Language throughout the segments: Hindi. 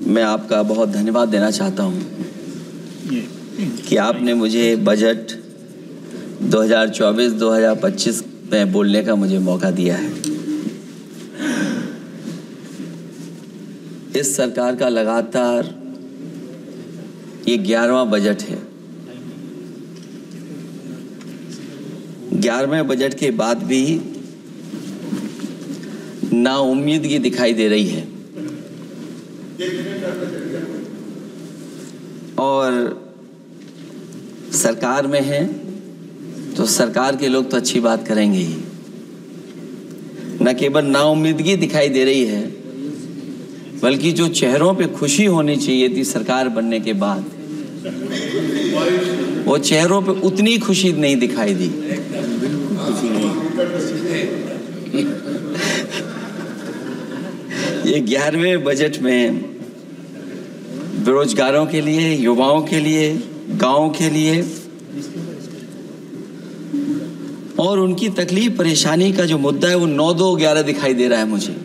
मैं आपका बहुत धन्यवाद देना चाहता हूं कि आपने मुझे बजट 2024-2025 में बोलने का मुझे मौका दिया है। इस सरकार का लगातार ये 11वां बजट है। 11वें बजट के बाद भी नाउम्मीदगी दिखाई दे रही है और सरकार में है तो सरकार के लोग तो अच्छी बात करेंगे ही। न केवल नाउम्मीदगी दिखाई दे रही है बल्कि जो चेहरों पे खुशी होनी चाहिए थी सरकार बनने के बाद, वो चेहरों पे उतनी खुशी नहीं दिखाई दी। ये 11वें बजट में बेरोजगारों के लिए, युवाओं के लिए, गांवों के लिए और उनकी तकलीफ परेशानी का जो मुद्दा है वो 9-2-11 दिखाई दे रहा है मुझे।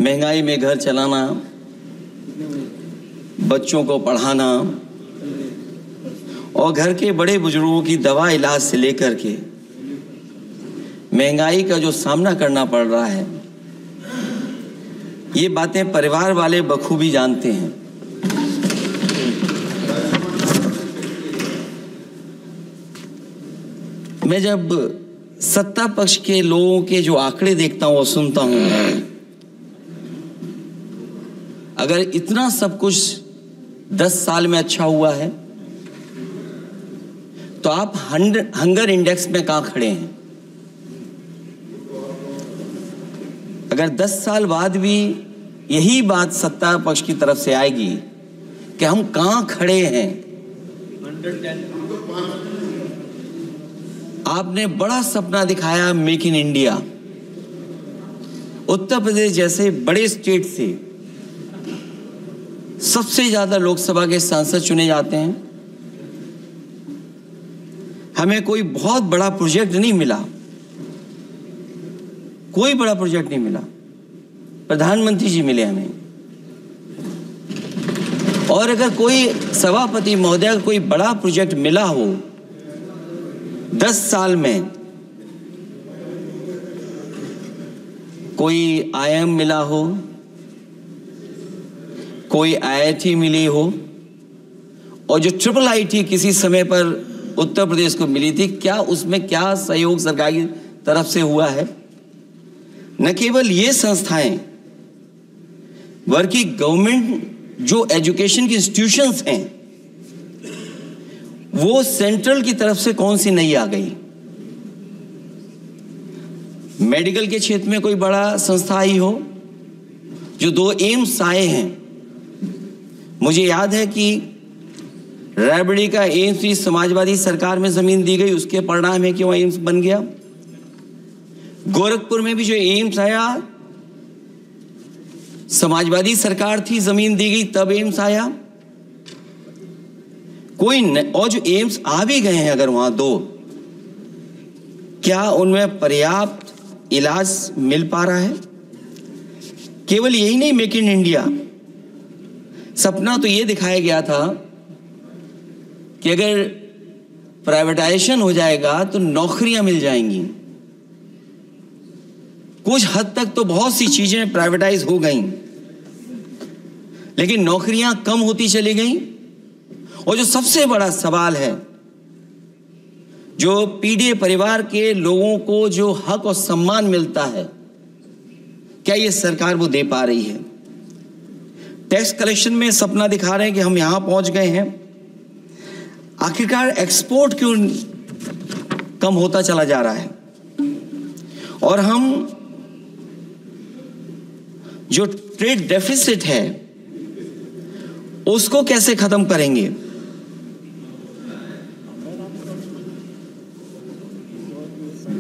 महंगाई में घर चलाना, बच्चों को पढ़ाना और घर के बड़े बुजुर्गों की दवा इलाज से लेकर के महंगाई का जो सामना करना पड़ रहा है, ये बातें परिवार वाले बखूबी जानते हैं। मैं जब सत्ता पक्ष के लोगों के जो आंकड़े देखता हूं और सुनता हूं, अगर इतना सब कुछ 10 साल में अच्छा हुआ है तो आप हंगर इंडेक्स में कहां खड़े हैं? अगर 10 साल बाद भी यही बात सत्ता पक्ष की तरफ से आएगी कि हम कहां खड़े हैं। आपने बड़ा सपना दिखाया make in India. Uttar Pradesh जैसे बड़े स्टेट से सबसे ज्यादा लोकसभा के सांसद चुने जाते हैं। हमें कोई बहुत बड़ा प्रोजेक्ट नहीं मिला, कोई बड़ा प्रोजेक्ट नहीं मिला, प्रधानमंत्री जी मिले हमें। और अगर कोई सभापति महोदय कोई बड़ा प्रोजेक्ट मिला हो 10 साल में, कोई आईआईएम मिला हो, कोई आईआईटी मिली हो और जो ट्रिपल आईटी किसी समय पर उत्तर प्रदेश को मिली थी, क्या उसमें क्या सहयोग सरकार की तरफ से हुआ है? न केवल ये संस्थाएं बल्कि गवर्नमेंट जो एजुकेशन की इंस्टीट्यूशंस हैं वो सेंट्रल की तरफ से कौन सी नई आ गई? मेडिकल के क्षेत्र में कोई बड़ा संस्था आई हो? जो 2 एम्स आए हैं, मुझे याद है कि रायबरेली का एम्स भी समाजवादी सरकार में जमीन दी गई, उसके परिणाम है कि वह एम्स बन गया। गोरखपुर में भी जो एम्स आया समाजवादी सरकार थी, जमीन दी गई तब एम्स आया। और जो एम्स आ भी गए हैं अगर वहां 2, क्या उनमें पर्याप्त इलाज मिल पा रहा है? केवल यही नहीं, मेक इन इंडिया सपना तो ये दिखाया गया था कि अगर प्राइवेटाइजेशन हो जाएगा तो नौकरियां मिल जाएंगी। कुछ हद तक तो बहुत सी चीजें प्राइवेटाइज हो गईं, लेकिन नौकरियां कम होती चली गईं। और जो सबसे बड़ा सवाल है, जो पीडीए परिवार के लोगों को जो हक और सम्मान मिलता है, क्या ये सरकार वो दे पा रही है? टैक्स कलेक्शन में सपना दिखा रहे हैं कि हम यहां पहुंच गए हैं। आखिरकार एक्सपोर्ट क्यों कम होता चला जा रहा है? और हम जो ट्रेड डेफिसिट है उसको कैसे खत्म करेंगे?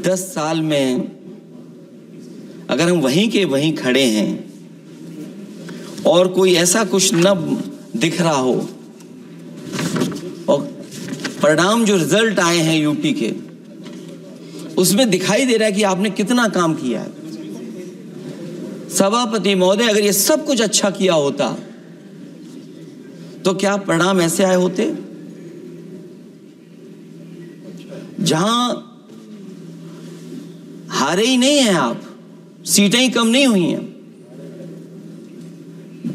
दस साल में अगर हम वहीं के वहीं खड़े हैं और कोई ऐसा कुछ न दिख रहा हो और परिणाम जो रिजल्ट आए हैं यूपी के, उसमें दिखाई दे रहा है कि आपने कितना काम किया है। सभापति महोदय, अगर ये सब कुछ अच्छा किया होता तो क्या परिणाम ऐसे आए होते? जहां हारे ही नहीं हैं आप, सीटें ही कम नहीं हुई हैं।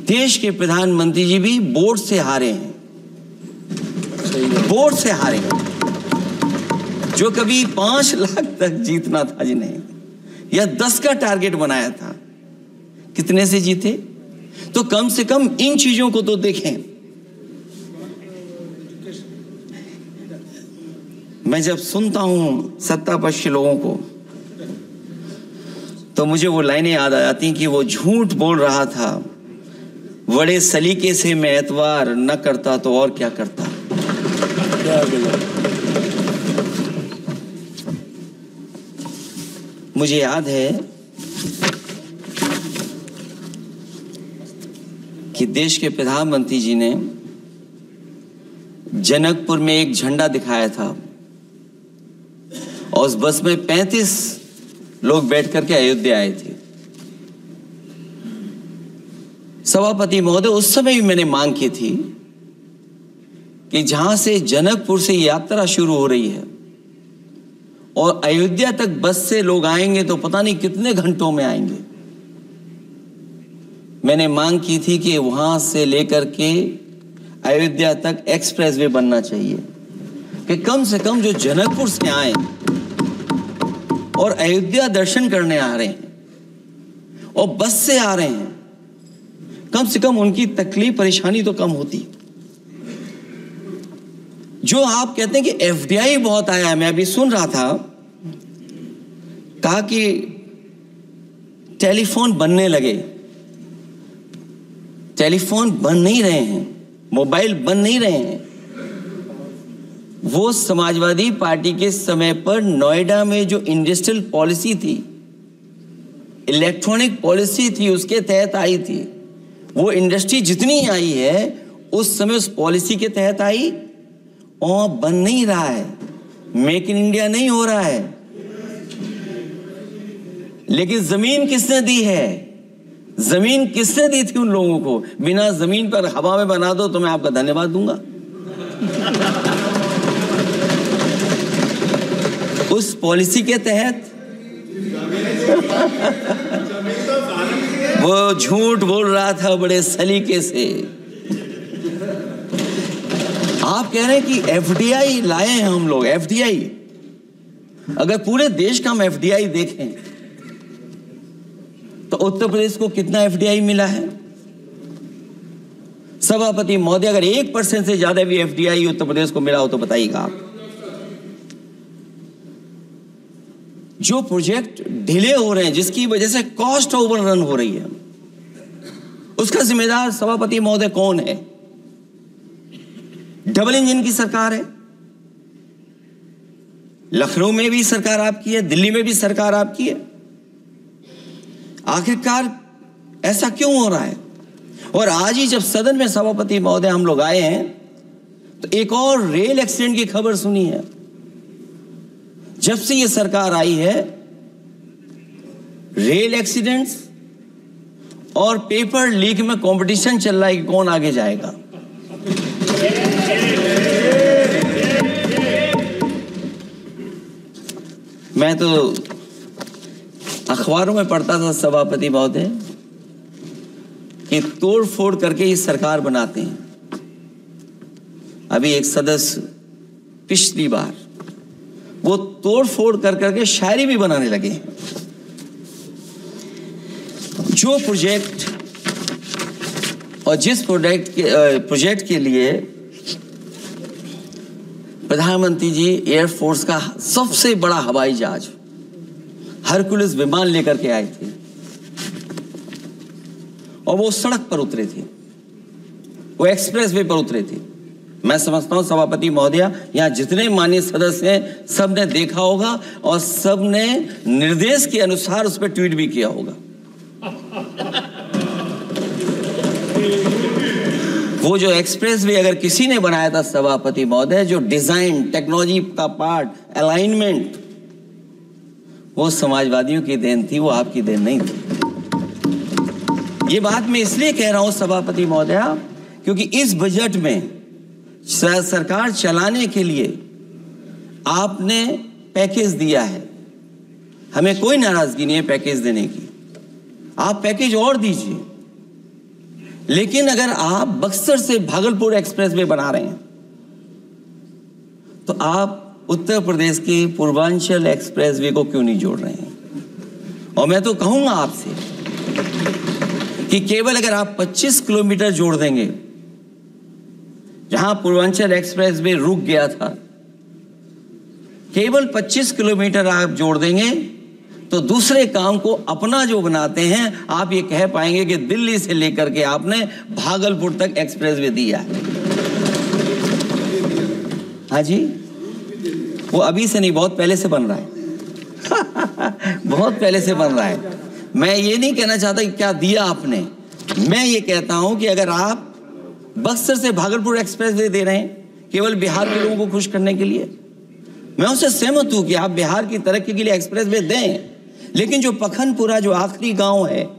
देश के प्रधानमंत्री जी भी वोट से हारे हैं, वोट से हारे हैं। जो कभी 5 लाख तक जीतना था जिन्हें, या 10 का टारगेट बनाया था, कितने से जीते? तो कम से कम इन चीजों को तो देखें। मैं जब सुनता हूं सत्तापक्ष लोगों को तो मुझे वो लाइनें याद आ जाती कि वो झूठ बोल रहा था, बड़े सलीके से मैं एतवार न करता तो और क्या करता। मुझे याद है कि देश के प्रधानमंत्री जी ने जनकपुर में एक झंडा दिखाया था और उस बस में 35 लोग बैठ करके अयोध्या आए थे। सभापति महोदय, उस समय भी मैंने मांग की थी कि जहां से जनकपुर से यात्रा शुरू हो रही है और अयोध्या तक बस से लोग आएंगे तो पता नहीं कितने घंटों में आएंगे। मैंने मांग की थी कि वहां से लेकर के अयोध्या तक एक्सप्रेसवे बनना चाहिए कि कम से कम जो जनकपुर से आए और अयोध्या दर्शन करने आ रहे हैं और बस से आ रहे हैं, कम से कम उनकी तकलीफ परेशानी तो कम होती। जो आप कहते हैं कि एफडीआई बहुत आया है, मैं अभी सुन रहा था, कहा कि टेलीफोन बनने लगे। टेलीफोन बन नहीं रहे हैं, मोबाइल बन नहीं रहे हैं। वो समाजवादी पार्टी के समय पर नोएडा में जो इंडस्ट्रियल पॉलिसी थी, इलेक्ट्रॉनिक पॉलिसी थी, उसके तहत आई थी। वो इंडस्ट्री जितनी आई है उस समय उस पॉलिसी के तहत आई और बन नहीं रहा है, मेक इन इंडिया नहीं हो रहा है। लेकिन जमीन किसने दी है? जमीन किसने दी थी उन लोगों को? बिना जमीन पर हवा में बना दो तो मैं आपका धन्यवाद दूंगा। उस पॉलिसी के तहत वो झूठ बोल रहा था बड़े सलीके से। आप कह रहे हैं कि एफडीआई लाए हैं हम लोग। एफडीआई, अगर पूरे देश का हम एफडीआई देखें तो उत्तर प्रदेश को कितना एफडीआई मिला है? सभापति महोदय, अगर 1% से ज्यादा भी एफडीआई उत्तर प्रदेश को मिला हो तो बताइएगा आप। जो प्रोजेक्ट डिले हो रहे हैं, जिसकी वजह से कॉस्ट ओवररन हो रही है, उसका जिम्मेदार सभापति महोदय कौन है? डबल इंजन की सरकार है। लखनऊ में भी सरकार आपकी है, दिल्ली में भी सरकार आपकी है। आखिरकार ऐसा क्यों हो रहा है? और आज ही जब सदन में सभापति महोदय हम लोग आए हैं तो एक और रेल एक्सीडेंट की खबर सुनी है। जब से ये सरकार आई है, रेल एक्सीडेंट्स और पेपर लीक में कंपटीशन चल रहा है कि कौन आगे जाएगा। मैं तो अखबारों में पढ़ता था सभापति महोदय कि तोड़ फोड़ करके ये सरकार बनाते हैं। अभी एक सदस्य पिछली बार वो तोड़ फोड़ कर करके शायरी भी बनाने लगे हैं। जो प्रोजेक्ट और जिस प्रोजेक्ट के लिए प्रधानमंत्री जी एयरफोर्स का सबसे बड़ा हवाई जहाज हरकुलिस विमान लेकर के आए थे और वो सड़क पर उतरे थे, वो एक्सप्रेसवे पर उतरे थे। मैं समझता हूं सभापति महोदय, यहां जितने माननीय सदस्य हैं सब ने देखा होगा और सब ने निर्देश के अनुसार उस पर ट्वीट भी किया होगा। वो जो एक्सप्रेसवे अगर किसी ने बनाया था सभापति महोदय, जो डिजाइन, टेक्नोलॉजी का पार्ट, अलाइनमेंट, वो समाजवादियों की देन थी, वो आपकी देन नहीं थी। ये बात मैं इसलिए कह रहा हूं सभापति महोदया, क्योंकि इस बजट में सरकार चलाने के लिए आपने पैकेज दिया है। हमें कोई नाराजगी नहीं है पैकेज देने की, आप पैकेज और दीजिए। लेकिन अगर आप बक्सर से भागलपुर एक्सप्रेसवे बना रहे हैं तो आप उत्तर प्रदेश के पूर्वांचल एक्सप्रेसवे को क्यों नहीं जोड़ रहे हैं? और मैं तो कहूंगा आपसे कि केवल अगर आप 25 किलोमीटर जोड़ देंगे, जहां पूर्वांचल एक्सप्रेसवे रुक गया था, केवल 25 किलोमीटर आप जोड़ देंगे तो दूसरे काम को अपना जो बनाते हैं, आप ये कह पाएंगे कि दिल्ली से लेकर के आपने भागलपुर तक एक्सप्रेसवे दिया है। हाँ जी, वो अभी से नहीं, बहुत पहले से बन रहा है। बहुत पहले से बन रहा है। मैं ये नहीं कहना चाहता कि क्या दिया आपने, मैं ये कहता हूं कि अगर आप बक्सर से भागलपुर एक्सप्रेसवे दे रहे हैं केवल बिहार के लोगों को खुश करने के लिए, मैं उससे सहमत हूं कि आप बिहार की तरक्की के लिए एक्सप्रेसवे दें, लेकिन जो पखनपुरा जो आखिरी गांव है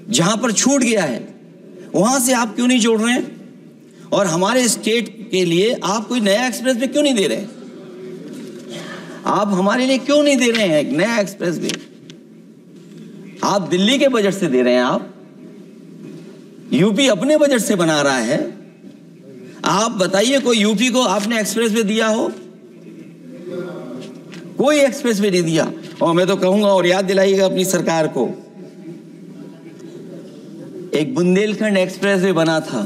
जहां पर छूट गया है, वहां से आप क्यों नहीं जोड़ रहे हैं? और हमारे स्टेट के लिए आप कोई नया एक्सप्रेसवे क्यों नहीं दे रहे हैं? आप हमारे लिए क्यों नहीं दे रहे हैं एक नया एक्सप्रेसवे? आप दिल्ली के बजट से दे रहे हैं, आप यूपी अपने बजट से बना रहा है। आप बताइए कोई यूपी को आपने एक्सप्रेसवे दिया हो? कोई एक्सप्रेसवे नहीं दिया। और मैं तो कहूंगा, और याद दिलाइएगा अपनी सरकार को, एक बुंदेलखंड एक्सप्रेसवे बना था,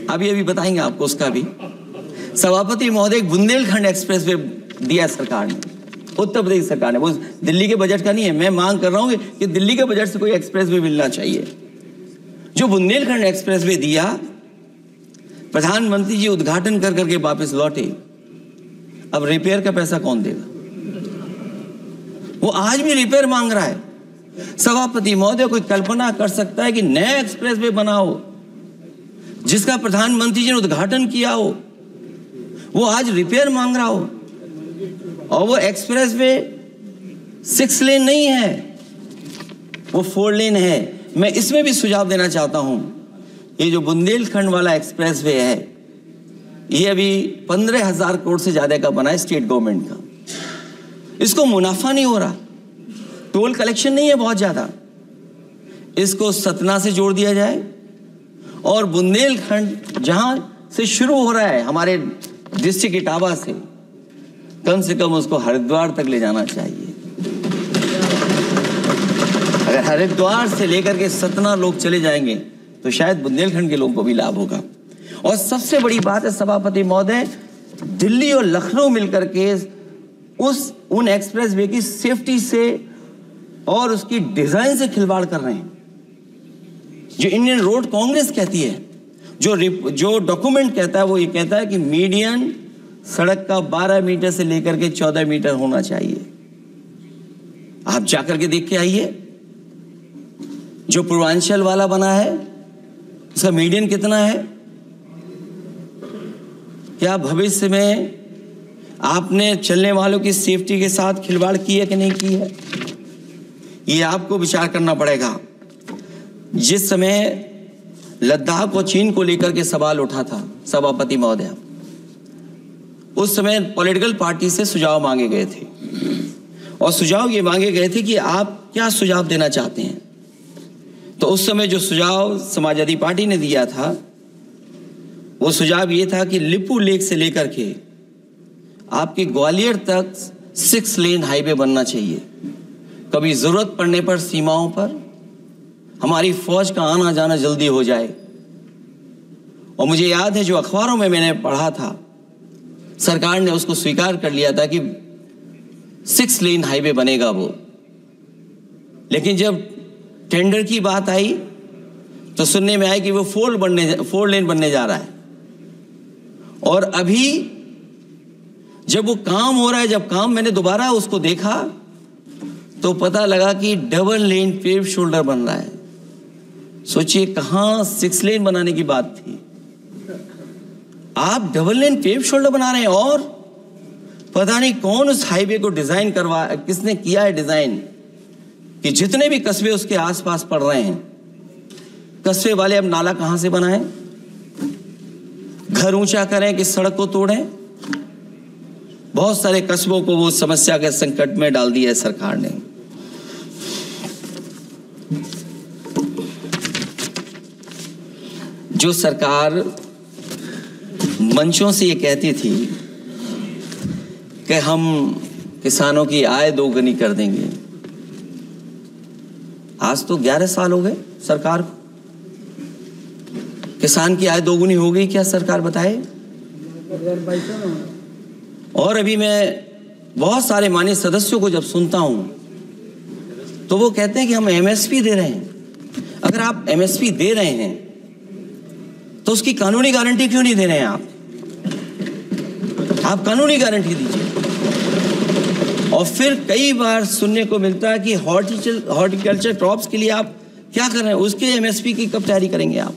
अभी बताएंगे आपको उसका भी। सभापति महोदय, एक बुंदेलखंड एक्सप्रेसवे दिया सरकार ने, उत्तर प्रदेश सरकार ने, वो दिल्ली के बजट का नहीं है। मैं मांग कर रहा हूं कि दिल्ली के बजट से कोई एक्सप्रेसवे मिलना चाहिए। जो बुंदेलखंड एक्सप्रेसवे दिया, प्रधानमंत्री जी उद्घाटन कर करके वापस लौटे। अब रिपेयर का पैसा कौन देगा? वो आज भी रिपेयर मांग रहा है। सभापति महोदय, कोई कल्पना कर सकता है कि नया एक्सप्रेसवे बना हो जिसका प्रधानमंत्री जी ने उद्घाटन किया हो, वो आज रिपेयर मांग रहा हो? और वो एक्सप्रेसवे 6 लेन नहीं है, वो 4 लेन है। मैं इसमें भी सुझाव देना चाहता हूं, ये जो बुंदेलखंड वाला एक्सप्रेसवे है, ये अभी 15,000 करोड़ से ज्यादा का बना है स्टेट गवर्नमेंट का। इसको मुनाफा नहीं हो रहा, टोल कलेक्शन नहीं है बहुत ज्यादा। इसको सतना से जोड़ दिया जाए और बुंदेलखंड जहां से शुरू हो रहा है हमारे डिस्ट्रिक्ट इटावा से, कम से कम उसको हरिद्वार तक ले जाना चाहिए। अगर हरिद्वार से लेकर के सतना लोग चले जाएंगे तो शायद बुंदेलखंड के लोगों को भी लाभ होगा। और सबसे बड़ी बात है सभापति महोदय, दिल्ली और लखनऊ मिलकर के उन एक्सप्रेसवे की सेफ्टी से और उसकी डिजाइन से खिलवाड़ कर रहे हैं। जो इंडियन रोड कांग्रेस कहती है, जो डॉक्यूमेंट कहता है, वो ये कहता है कि मीडियन सड़क का 12 मीटर से लेकर के 14 मीटर होना चाहिए। आप जाकर के देख के आइए, जो पूर्वांचल वाला बना है उसका मीडियन कितना है? क्या भविष्य में आपने चलने वालों की सेफ्टी के साथ खिलवाड़ की है कि नहीं की है? ये आपको विचार करना पड़ेगा। जिस समय लद्दाख और चीन को लेकर के सवाल उठा था सभापति महोदय, उस समय पॉलिटिकल पार्टी से सुझाव मांगे गए थे और सुझाव ये मांगे गए थे कि आप क्या सुझाव देना चाहते हैं। तो उस समय जो सुझाव समाजवादी पार्टी ने दिया था, वो सुझाव ये था कि लिपू लेक से लेकर के आपके ग्वालियर तक 6 लेन हाईवे बनना चाहिए। कभी जरूरत पड़ने पर सीमाओं पर हमारी फौज का आना जाना जल्दी हो जाए। और मुझे याद है, जो अखबारों में मैंने पढ़ा था, सरकार ने उसको स्वीकार कर लिया था कि 6 लेन हाईवे बनेगा वो। लेकिन जब टेंडर की बात आई तो सुनने में आया कि वो 4 लेन बनने जा रहा है। और अभी जब वो काम हो रहा है, जब काम मैंने दोबारा उसको देखा तो पता लगा कि डबल लेन पेव शोल्डर बन रहा है। सोचिए, कहां 6 लेन बनाने की बात थी, आप डबल लेन पेव शोल्डर बना रहे हैं। और पता नहीं कौन उस हाईवे को डिजाइन किसने किया है डिजाइन, कि जितने भी कस्बे उसके आसपास पड़ रहे हैं, कस्बे वाले अब नाला कहां से बनाएं, घर ऊंचा करें कि सड़क को तोड़ें। बहुत सारे कस्बों को वो समस्या के संकट में डाल दिया है सरकार ने। जो सरकार मंचों से ये कहती थी कि हम किसानों की आय दोगुनी कर देंगे, आज तो 11 साल हो गए सरकार को। किसान की आय दोगुनी हो गई क्या सरकार बताए? और अभी मैं बहुत सारे माननीय सदस्यों को जब सुनता हूं तो वो कहते हैं कि हम एमएसपी दे रहे हैं। अगर आप एमएसपी दे रहे हैं तो उसकी कानूनी गारंटी क्यों नहीं दे रहे हैं आप कानूनी गारंटी दीजिए। और फिर कई बार सुनने को मिलता है कि हॉर्टिकल्चर क्रॉप्स के लिए आप क्या कर रहे हैं, उसके एमएसपी की कब तैयारी करेंगे आप?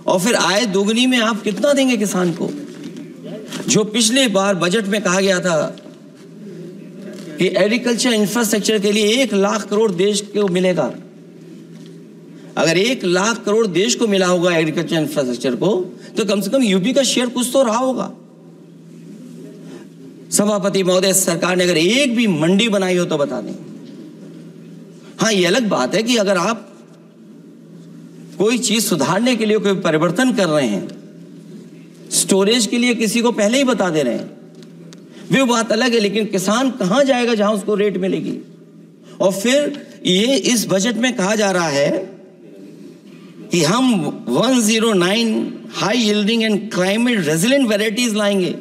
और फिर आय दोगुनी में आप कितना देंगे किसान को? जो पिछले बार बजट में कहा गया था कि एग्रीकल्चर इंफ्रास्ट्रक्चर के लिए 1 लाख करोड़ देश को मिलेगा। अगर 1 लाख करोड़ देश को मिला होगा एग्रीकल्चर इंफ्रास्ट्रक्चर को, तो कम से कम यूपी का शेयर कुछ तो रहा होगा। सभापति महोदय, सरकार ने अगर एक भी मंडी बनाई हो तो बता दें। हाँ, ये अलग बात है कि अगर आप कोई चीज सुधारने के लिए कोई परिवर्तन कर रहे हैं, स्टोरेज के लिए किसी को पहले ही बता दे रहे हैं, वो बात अलग है। लेकिन किसान कहां जाएगा जहां उसको रेट मिलेगी? और फिर ये इस बजट में कहा जा रहा है कि हम 109 high yielding and climate resilient varieties लाएंगे।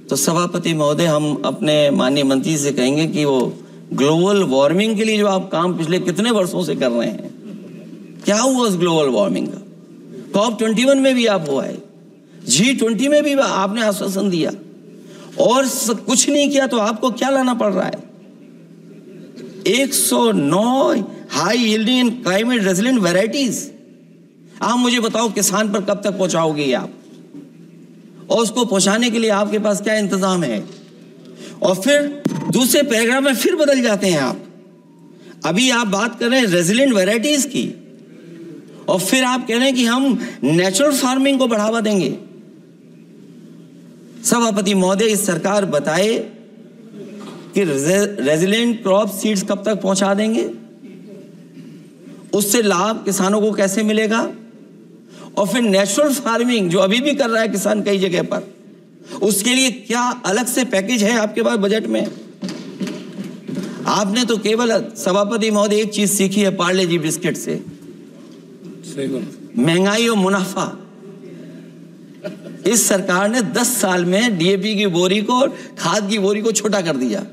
तो सभापति महोदय, हम अपने माननीय मंत्री से कहेंगे कि वो ग्लोबल वार्मिंग के लिए जो आप काम पिछले कितने वर्षों से कर रहे हैं, क्या हुआ उस ग्लोबल वार्मिंग का? COP21 में भी आप हुआ है, G20 में भी आपने आश्वासन दिया और कुछ नहीं किया, तो आपको क्या लाना पड़ रहा है? 109 high yielding and climate resilient varieties. आप मुझे बताओ किसान पर कब तक पहुंचाओगे आप? और उसको पहुंचाने के लिए आपके पास क्या इंतजाम है? और फिर दूसरे पैराग्राफ में फिर बदल जाते हैं आप। अभी आप बात कर रहे हैं रेजिलेंट वैरायटीज की, और फिर आप कह रहे हैं कि हम नेचुरल फार्मिंग को बढ़ावा देंगे। सभापति महोदय, इस सरकार बताए कि रेजिलेंट क्रॉप सीड्स कब तक पहुंचा देंगे, उससे लाभ किसानों को कैसे मिलेगा? और फिर नेचुरल फार्मिंग जो अभी भी कर रहा है किसान कई जगह पर, उसके लिए क्या अलग से पैकेज है आपके पास बजट में? आपने तो केवल सभापति महोदय एक चीज सीखी है पार्ले जी बिस्किट से, महंगाई और मुनाफा। इस सरकार ने 10 साल में डीएपी की बोरी को, खाद की बोरी को छोटा कर दिया।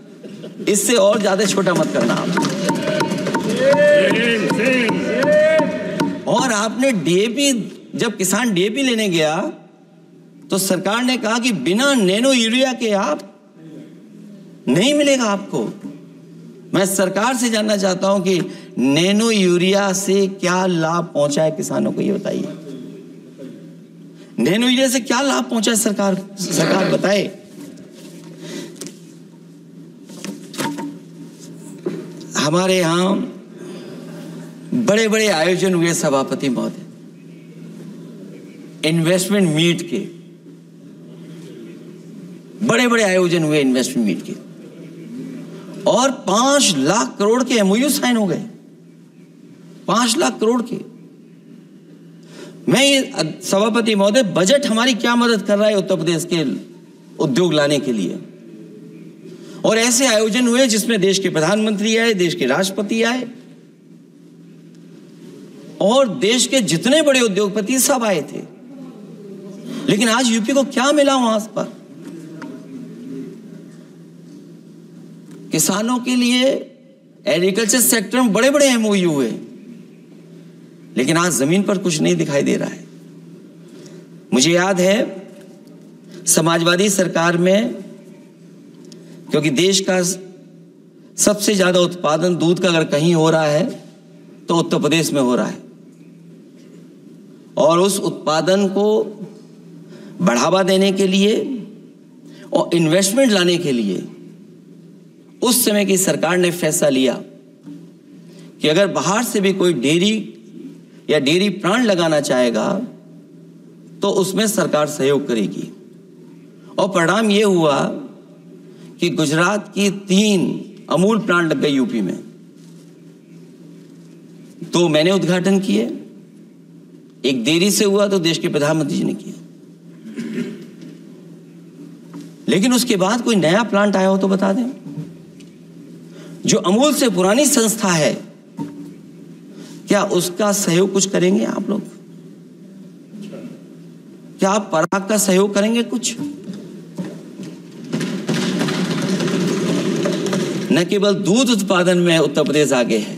इससे और ज्यादा छोटा मत करना आप। और आपने डीएपी, जब किसान डीएपी लेने गया तो सरकार ने कहा कि बिना नैनो यूरिया के आप नहीं मिलेगा आपको। मैं सरकार से जानना चाहता हूं कि नैनो यूरिया से क्या लाभ पहुंचा है किसानों को, ये बताइए। नैनो यूरिया से क्या लाभ पहुंचा है सरकार बताए। हमारे यहां बड़े बड़े आयोजन हुए सभापति महोदय, इन्वेस्टमेंट मीट के बड़े बड़े आयोजन हुए इन्वेस्टमेंट मीट के, और 5 लाख करोड़ के एमओयू साइन हो गए, 5 लाख करोड़ के। मैं ये सभापति महोदय, बजट हमारी क्या मदद कर रहा है उत्तर प्रदेश के उद्योग लाने के लिए? और ऐसे आयोजन हुए जिसमें देश के प्रधानमंत्री आए, देश के राष्ट्रपति आए, और देश के जितने बड़े उद्योगपति सब आए थे। लेकिन आज यूपी को क्या मिला वहां पर? किसानों के लिए एग्रीकल्चर सेक्टर में बड़े बड़े एमओयू हुए, लेकिन आज जमीन पर कुछ नहीं दिखाई दे रहा है। मुझे याद है समाजवादी सरकार में, क्योंकि देश का सबसे ज्यादा उत्पादन दूध का अगर कहीं हो रहा है तो उत्तर प्रदेश में हो रहा है, और उस उत्पादन को बढ़ावा देने के लिए और इन्वेस्टमेंट लाने के लिए उस समय की सरकार ने फैसला लिया कि अगर बाहर से भी कोई डेयरी या डेयरी प्लांट लगाना चाहेगा तो उसमें सरकार सहयोग करेगी। और परिणाम यह हुआ कि गुजरात की 3 अमूल प्लांट लग गए यूपी में। तो मैंने उद्घाटन किए, एक डेयरी से हुआ तो देश के प्रधानमंत्री जी ने किया। लेकिन उसके बाद कोई नया प्लांट आया हो तो बता दें। जो अमूल से पुरानी संस्था है, क्या उसका सहयोग कुछ करेंगे आप लोग? क्या आप पराग का सहयोग करेंगे कुछ? न केवल दूध उत्पादन में उत्तर प्रदेश आगे है,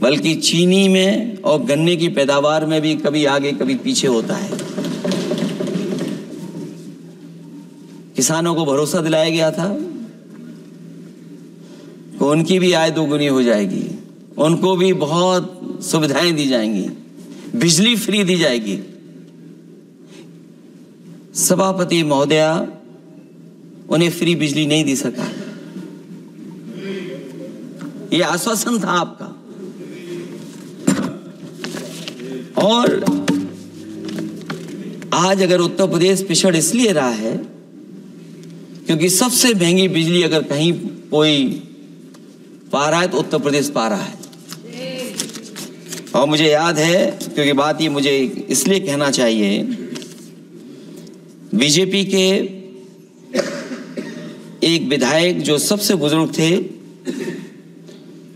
बल्कि चीनी में और गन्ने की पैदावार में भी कभी आगे कभी पीछे होता है। किसानों को भरोसा दिलाया गया था कि उनकी भी आय दोगुनी हो जाएगी, उनको भी बहुत सुविधाएं दी जाएंगी, बिजली फ्री दी जाएगी। सभापति महोदया उन्हें फ्री बिजली नहीं दी सका। यह आश्वासन था आपका। और आज अगर उत्तर प्रदेश पिछड़ इसलिए रहा है क्योंकि सबसे महंगी बिजली अगर कहीं कोई पा रहा है तो उत्तर प्रदेश पा रहा है। और मुझे याद है, क्योंकि बात ये मुझे इसलिए कहना चाहिए, बीजेपी के एक विधायक जो सबसे बुजुर्ग थे,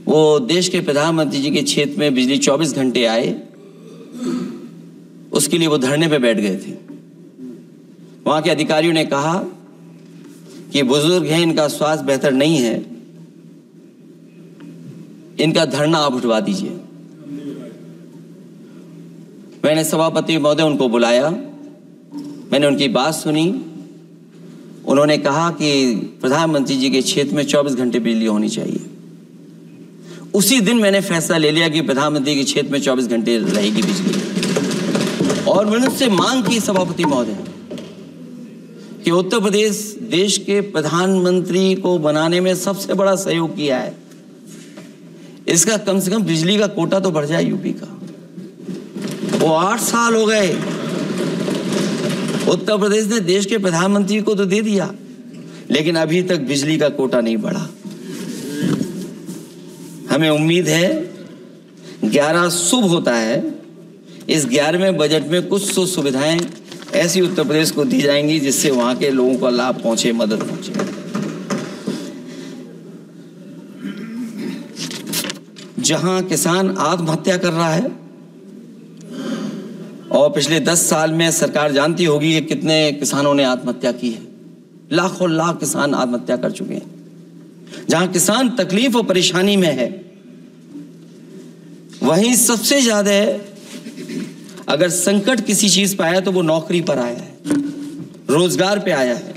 वो देश के प्रधानमंत्री जी के क्षेत्र में बिजली 24 घंटे आए, उसके लिए वो धरने पे बैठ गए थे। वहां के अधिकारियों ने कहा कि बुजुर्ग हैं, इनका स्वास्थ्य बेहतर नहीं है, इनका धरना आप उठवा दीजिए। मैंने सभापति महोदय उनको बुलाया, मैंने उनकी बात सुनी। उन्होंने कहा कि प्रधानमंत्री जी के क्षेत्र में 24 घंटे बिजली होनी चाहिए। उसी दिन मैंने फैसला ले लिया कि प्रधानमंत्री के क्षेत्र में 24 घंटे रहेगी बिजली। और मैंने उससे मांग की सभापति महोदय कि उत्तर प्रदेश देश के प्रधानमंत्री को बनाने में सबसे बड़ा सहयोग किया है, इसका कम से कम बिजली का कोटा तो बढ़ जाए यूपी का। वो 8 साल हो गए, उत्तर प्रदेश ने देश के प्रधानमंत्री को तो दे दिया, लेकिन अभी तक बिजली का कोटा नहीं बढ़ा। हमें उम्मीद है 11 शुभ होता है, इस 11वें बजट में कुछ तो सुविधाएं ऐसी उत्तर प्रदेश को दी जाएंगी जिससे वहां के लोगों को लाभ पहुंचे, मदद पहुंचे। जहां किसान आत्महत्या कर रहा है, और पिछले 10 साल में सरकार जानती होगी कि कितने किसानों ने आत्महत्या की है, लाखों लाख किसान आत्महत्या कर चुके हैं। जहां किसान तकलीफ और परेशानी में है, वहीं सबसे ज्यादा अगर संकट किसी चीज पर आया तो वो नौकरी पर आया है, रोजगार पे आया है।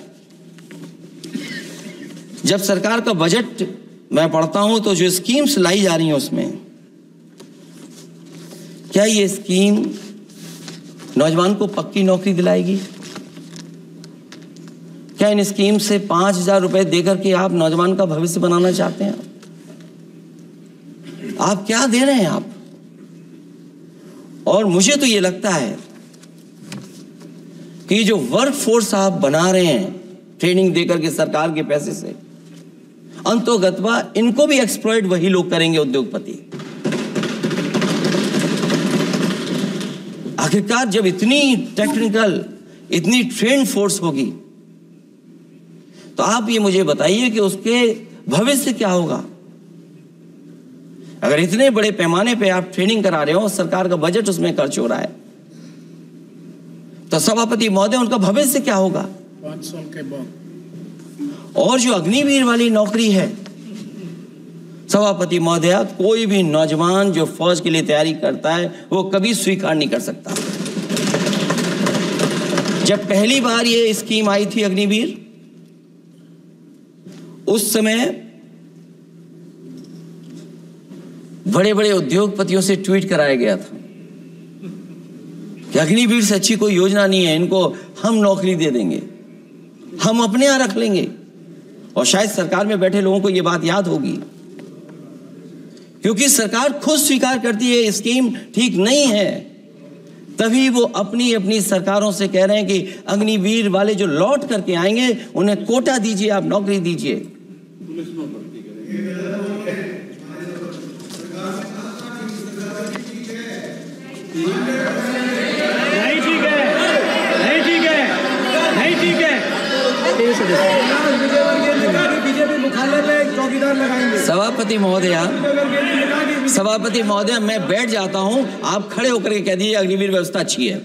जब सरकार का बजट मैं पढ़ता हूं तो जो स्कीम्स लाई जा रही हैं उसमें, क्या ये स्कीम नौजवान को पक्की नौकरी दिलाएगी? क्या इन स्कीम से 5,000 रुपए देकर के आप नौजवान का भविष्य बनाना चाहते हैं? आप क्या दे रहे हैं आप? और मुझे तो ये लगता है कि जो वर्क फोर्स आप बना रहे हैं ट्रेनिंग देकर के सरकार के पैसे से, अंतोगत्वा इनको भी एक्सप्लॉइट वही लोग करेंगे, उद्योगपति। आखिरकार जब इतनी टेक्निकल, इतनी ट्रेन फोर्स होगी, तो आप ये मुझे बताइए कि उसके भविष्य क्या होगा। अगर इतने बड़े पैमाने पे आप ट्रेनिंग करा रहे हो, सरकार का बजट उसमें खर्च हो रहा है, तो सभापति महोदय उनका भविष्य क्या होगा 5 साल के बाद? और जो अग्निवीर वाली नौकरी है, सभापति महोदय, कोई भी नौजवान जो फौज के लिए तैयारी करता है वो कभी स्वीकार नहीं कर सकता। जब पहली बार ये स्कीम आई थी अग्निवीर, उस समय बड़े बड़े उद्योगपतियों से ट्वीट कराया गया था कि अग्निवीर से अच्छी कोई योजना नहीं है, इनको हम नौकरी दे देंगे, हम अपने यहां रख लेंगे। और शायद सरकार में बैठे लोगों को ये बात याद होगी, क्योंकि सरकार खुद स्वीकार करती है स्कीम ठीक नहीं है, तभी वो अपनी अपनी सरकारों से कह रहे हैं कि अग्निवीर वाले जो लौट करके आएंगे उन्हें कोटा दीजिए, आप नौकरी दीजिए। नहीं ठीक है, नहीं ठीक है, नहीं ठीक है। बीजेपी मुख्यालय में चौकीदार लगाएंगे। सभापति महोदय, मैं बैठ जाता हूं, आप खड़े होकर के कह दीजिए अग्निवीर व्यवस्था अच्छी है।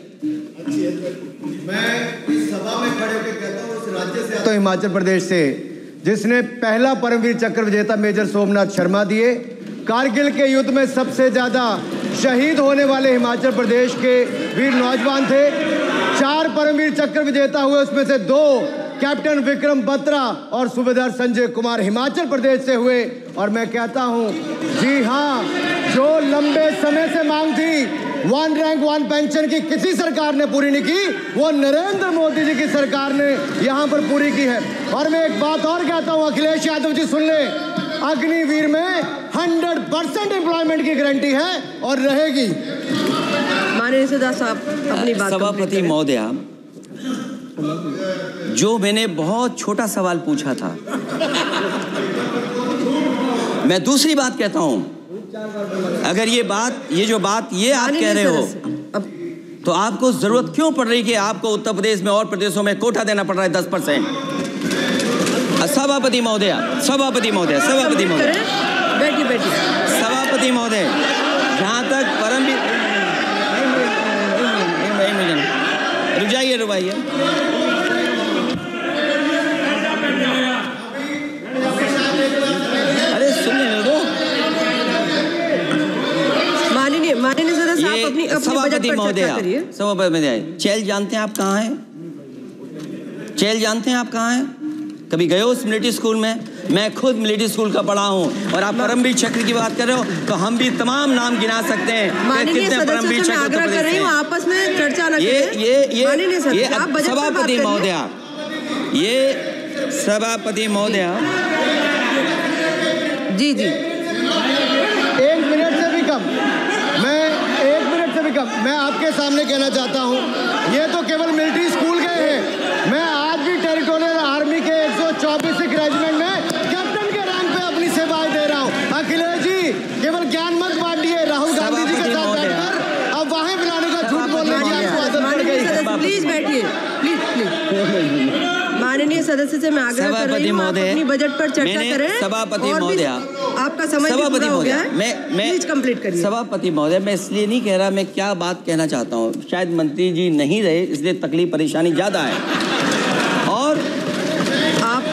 मैं इस सभा में खड़े होकर कहता हूं, उस राज्य से तो हिमाचल प्रदेश से जिसने पहला परमवीर चक्र विजेता मेजर सोमनाथ शर्मा दिए। कारगिल के युद्ध में सबसे ज्यादा शहीद होने वाले हिमाचल प्रदेश के वीर नौजवान थे। 4 परमवीर चक्र विजेता हुए, उसमें से 2 कैप्टन विक्रम बत्रा और सूबेदार संजय कुमार हिमाचल प्रदेश से हुए। और मैं कहता हूं, जी हां, जो लंबे समय से मांग थी 1 रैंक 1 पेंशन की किसी सरकार ने पूरी नहीं की, वो नरेंद्र मोदी जी की सरकार ने यहां पर पूरी की है। और मैं एक बात और कहता हूं, अखिलेश यादव जी सुन ले, अग्निवीर में 100% एम्प्लॉयमेंट की गारंटी है और रहेगी। माननीय सदा साहब अपनी बात। सभापति महोदय, जो मैंने बहुत छोटा सवाल पूछा था, मैं दूसरी बात कहता हूं, अगर ये जो बात आप कह रहे हो, तो आपको जरूरत क्यों पड़ रही कि आपको उत्तर प्रदेश में और प्रदेशों में कोटा देना पड़ रहा है 10%? सभापति महोदय, जहां तक परमवीर, रुजाइए, अरे सुन लेने दो। माननीय सदा साहब अपनी सभापति महोदय, चैल जानते हैं आप कहाँ हैं? चैल जानते हैं आप कहाँ हैं? कभी गए हो उस मिलिट्री स्कूल में? मैं खुद मिलिट्री स्कूल का पढ़ा हूँ। और आप परमवीर चक्र की बात कर रहे हो, तो हम भी तमाम नाम गिना सकते हैं कि कितने परमवीर चक्र आग्रह कर रही हूँ, आपस में चर्चा न करें। ये सभापति महोदय, जी 1 मिनट से भी कम, मैं आपके सामने कहना चाहता हूं, ये तो केवल मिलिट्री स्कूल गए हैं। मैं आज भी टेरिटोरियल आर्मी के 124 रेजिमेंट में कैप्टन के रैंक पे अपनी सेवाएं दे रहा हूं। अखिलेश जी, केवल ज्ञान मत बांटिए, राहुल गांधी जी के साथ बैठकर अब वहां बुलाने का झूठ बोलने की आपको आदत पड़ गई। प्लीज बैठिए, प्लीज। माननीय सदस्य से मैं आग्रह कर रही हूं, आप अपनी बजट पर चर्चा करें। सभापति महोदय, आपका समय पूरा हो गया है, मैं प्लीज कंप्लीट करिए। सभापति महोदय, मैं इसलिए नहीं कह रहा, मैं क्या बात कहना चाहता हूँ, शायद मंत्री जी नहीं रहे इसलिए तकलीफ परेशानी ज्यादा है। और आप,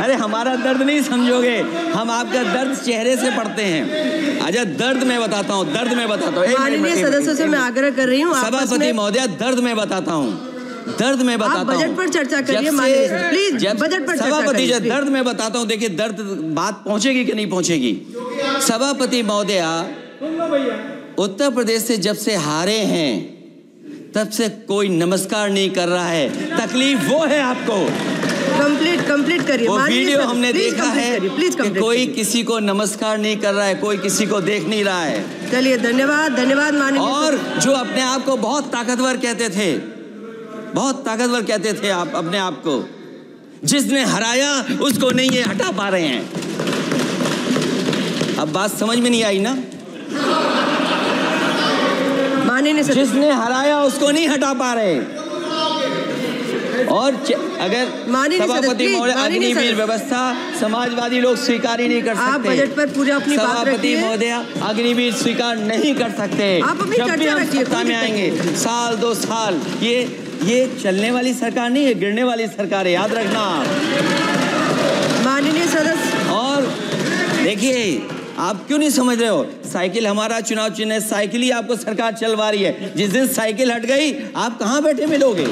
अरे हमारा दर्द नहीं समझोगे, हम आपका दर्द चेहरे से पढ़ते हैं। अच्छा, दर्द मैं बताता हूँ। माननीय सदस्यों से मैं आग्रह कर रही हूँ, सभापति महोदय, दर्द मैं बताता हूँ। बजट पर चर्चा करिए, प्लीज बजट पर चर्चा सभापति जी, करिए। दर्द मैं बताता हूँ, देखिए दर्द बात पहुंचेगी कि नहीं पहुंचेगी। सभापति महोदय, उत्तर प्रदेश से जब से हारे हैं तब से कोई नमस्कार नहीं कर रहा है। तकलीफ वो है आपको। कंप्लीट करिए। वो वीडियो हमने देखा है कि कोई किसी को नमस्कार नहीं कर रहा है, कोई किसी को देख नहीं रहा है। चलिए, धन्यवाद माननीय। और जो अपने आप को बहुत ताकतवर कहते थे आप अपने आप को, जिसने हराया उसको नहीं ये हटा पा रहे हैं। अब बात समझ में नहीं आई ना? माननीय जिसने हराया उसको नहीं हटा पा रहे। और अगर सभापति महोदय, अग्निवीर व्यवस्था समाजवादी लोग स्वीकार ही नहीं कर सकते। आप बजट पर पूरा अपनी बात रखिए। सभापति महोदय, अग्निवीर स्वीकार नहीं कर सकते। आप अपनी जब भी हम सत्ता में आएंगे, 1-2 साल, ये चलने वाली सरकार नहीं है, गिरने वाली सरकार है, याद रखना। माननीय सदस्य, और देखिए, आप क्यों नहीं समझ रहे हो? साइकिल हमारा चुनाव चिन्ह है, साइकिल ही आपको सरकार चलवा रही है। जिस दिन साइकिल हट गई, आप कहाँ बैठे मिलोगे?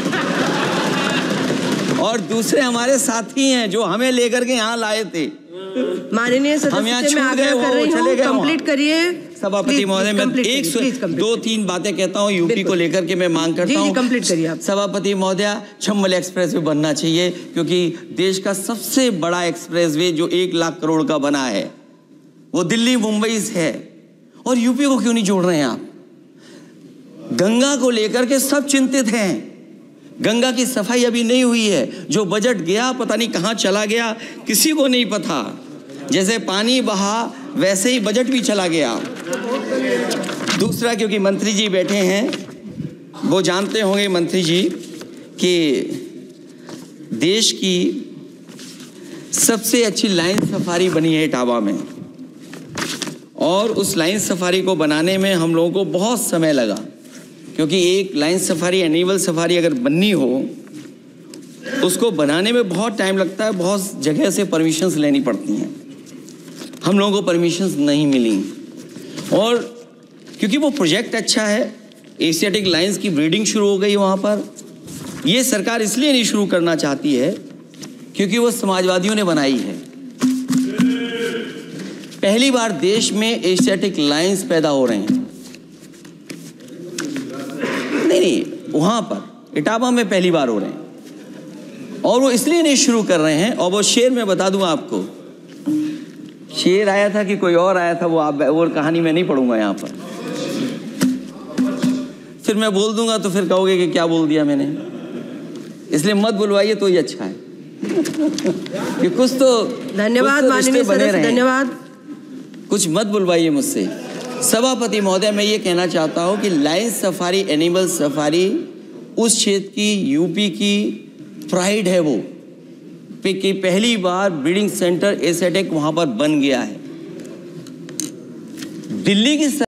और दूसरे हमारे साथी हैं जो हमें लेकर के यहाँ लाए थे। माननीय सदस्य से मैं आग्रह कर रही हूँ, कंप्लीट करिए। सभापति महोदय, मैं एक दो तीन बातें कहता हूँ यूपी को लेकर के मैं मांग करता हूँ। कंप्लीट करिए आप। सभापति महोदय, चंबल एक्सप्रेस वे बनना चाहिए, क्योंकि देश का सबसे बड़ा एक्सप्रेस वे जो 1 लाख करोड़ का बना है वो दिल्ली मुंबई से है, और यूपी को क्यों नहीं जोड़ रहे हैं आप? गंगा को लेकर के सब चिंतित हैं, गंगा की सफाई अभी नहीं हुई है। जो बजट गया पता नहीं कहाँ चला गया, किसी को नहीं पता। जैसे पानी बहा वैसे ही बजट भी चला गया। दूसरा, क्योंकि मंत्री जी बैठे हैं, वो जानते होंगे मंत्री जी कि देश की सबसे अच्छी लाइन सफारी बनी है इटावा में, और उस लाइन सफारी को बनाने में हम लोगों को बहुत समय लगा, क्योंकि एक लाइन सफारी एनिमल सफारी अगर बननी हो उसको बनाने में बहुत टाइम लगता है, बहुत जगह से परमिशंस लेनी पड़ती हैं। हम लोगों को परमिशंस नहीं मिली, और क्योंकि वो प्रोजेक्ट अच्छा है, एशियाटिक लाइंस की ब्रीडिंग शुरू हो गई वहाँ पर। ये सरकार इसलिए नहीं शुरू करना चाहती है क्योंकि वो समाजवादियों ने बनाई है। पहली बार देश में एशियाटिक लाइंस पैदा हो रहे हैं। नहीं, वहाँ पर इटावा में पहली बार हो रहे हैं, और वो इसलिए नहीं शुरू कर रहे हैं। और वो शेर मैं बता दूं आपको, शेर आया था कि कोई और आया था, वो कहानी मैं नहीं पढ़ूंगा यहाँ पर, फिर मैं बोल दूंगा तो फिर कहोगे कि क्या बोल दिया मैंने, इसलिए मत बुलवाइए तो ही अच्छा है। कि कुछ तो धन्यवाद माननीय सदस्य, धन्यवाद। कुछ मत बुलवाइए मुझसे। सभापति महोदय, मैं ये कहना चाहता हूँ कि लाइन सफारी, एनिमल सफारी उस क्षेत्र की, यूपी की प्राइड है वो, कि पहली बार ब्रीडिंग सेंटर एशियाटिक वहाँ पर बन गया है। दिल्ली की